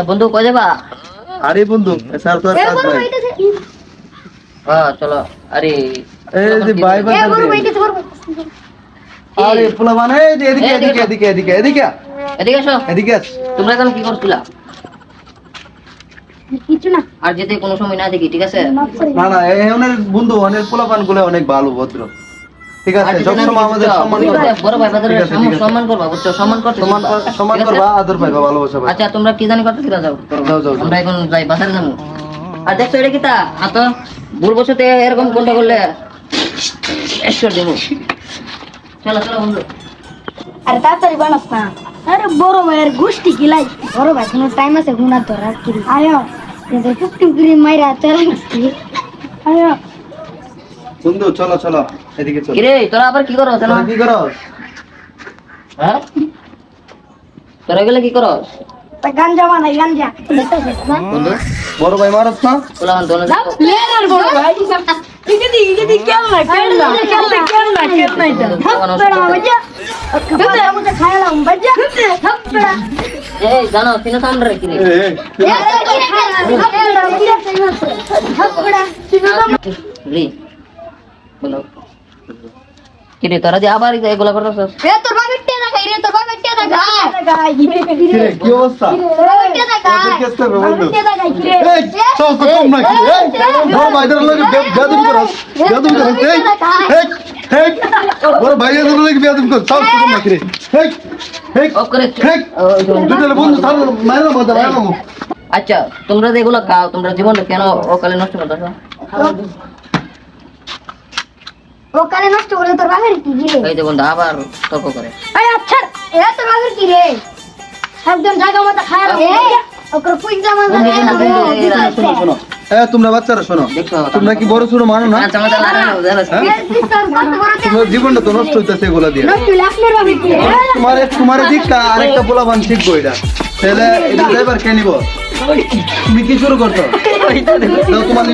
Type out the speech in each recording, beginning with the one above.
বন্ধু কই যাবা? আরে বন্ধু স্যার তো কাজ নাই। হ্যাঁ চলো। আরে এই যে ভাই ভাই আরে পোলা মানে এদিকে এদিকে এদিকে এদিকে এদিকে এদিকে এসো। এদিকে আস। তোমরা এখন কি করছিলা? কিছু না। আর যেতে কোনো সময় না দেখি, ঠিক আছে? না না এই অনেক বন্ধু অনেক পোলাপান গুলো অনেক ভালো ভদ্র, ঠিক আছে? সবসময় আমাদের সম্মান করবা, বড় ভাই বাদের সম্মান করবা, বুঝছো? সম্মান করতে সম্মান করবা, আদর পাইবা, ভালোবাসা পাইবা। আচ্ছা তোমরা কি জানি করতেছিলা? যাও যাও যাও আমরা এখন যাই বাসারে যাবো। আর দেখছো এটা কিতা আত ভুল বসতে এরকম কোনটা করলে ঈশ্বর দেবো। চলো চলো বন্ধু। আরে তাড়াতাড়ি বানাস না। আরে বড় ভাইয়ের গোষ্ঠী গিলাই। বড় ভাই কোনো টাইম আছে গুনার ধর আর কি। আয়ো এদের কুকটু করে মাইরা চালাচ্ছি। আয়ো বন্ধু চলো চলো এদিকে চলো। কিরে তোরা আবার কি করছ? তোরা কি করো? হ্যাঁ তোরা গেলে কি করছ? তা গাঞ্জা বানাই গাঞ্জা। দেখতেছিস না? বন্ধু বড় ভাই মারছ না? পোলামান দোনো লেনার বড় ভাই। ইগদি কেন না এটা। থাপড়া বাজা। বাজা মুঝে খাইলাম বাজা। থাপড়া। এই জানো তিন সামনে রে কিরে থাপড়া। লি বলো কিরে তোরা যে আবার এগুলা করছস? এ তোর বাবা টেনা খাই রে তোর বাবা টেনা খাই। কি রে, কি অবস্থা? টেনা খাই। কেসতে হবে বন্ধু। টেনা খাই রে। এই চল তো কম নাকি? এই বড় ভাইদের লগে বেয়াদবি করছ, বেয়াদবি করছ। এই এই এই বড় ভাইদের লগে বেয়াদবি করছ, চল তো কম নাকি রে? এই এই অফ করে এই দুটোর বন্ধু সারা মাইরা মজা মাইরা মো। আচ্ছা তোমরা যে এগুলো খাও তোমরা জীবনটা কেন অকালে নষ্ট করতেছো? ও কালে নষ্ট করে তোর বাবার কি রে? এই যে বন্ধু আবার তর্ক করে। আরে আচ্ছা এ তোর বাবার কি রে? একদম জায়গা মতো খায় রে। ওকর পুই জামা শোনো শোনো এই তোমরা বাচ্চারা শোনো, দেখো তোমরা কি বড় ছোট মানো না? আচ্ছা আমাদের লাগানো জানো তোমার জীবনটা তো নষ্ট হইতেছে এগুলা দিয়ে। নষ্ট হইলে আপনার বাবা কি রে? তোমার দিকটা আরেকটা পোলাপান শিখবো এটা, তাহলে এটা ড্রাইভার কে নিব? তুমি কি শুরু করছো? দাও তোমার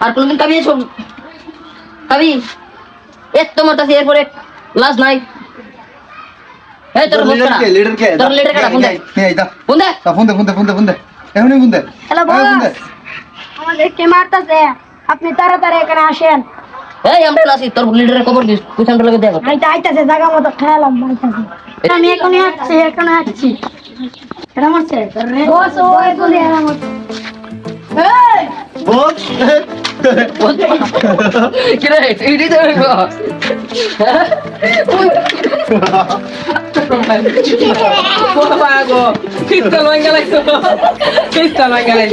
আর কোনদিন কাবি এসব কাবি এক তোমার কাছে এরপরে লাজ নাই। এই তোর লিডার কে? লিডার কে? তোর লিডার কাটা ফোন দে এই দা ফোন দে ফোন দে ফোন দে ফোন দে ফোন দে এখনই ফোন দে। হ্যালো ফোন দে। বস আমাদের কে মারতাছে আপনি তাড়াতাড়ি এখানে আসেন। এই আমরা আসি তোর লিডারের খবর দিস কুছানটা লাগে দেখো। আইতাছে জায়গা মতো খাইলাম আইতাছে। আমি এখনই আসছি এটা মারছে বস ওই বলে আমার এই বস কি রে ইডি দে Bago. Pistol man galing. Pistol man galing.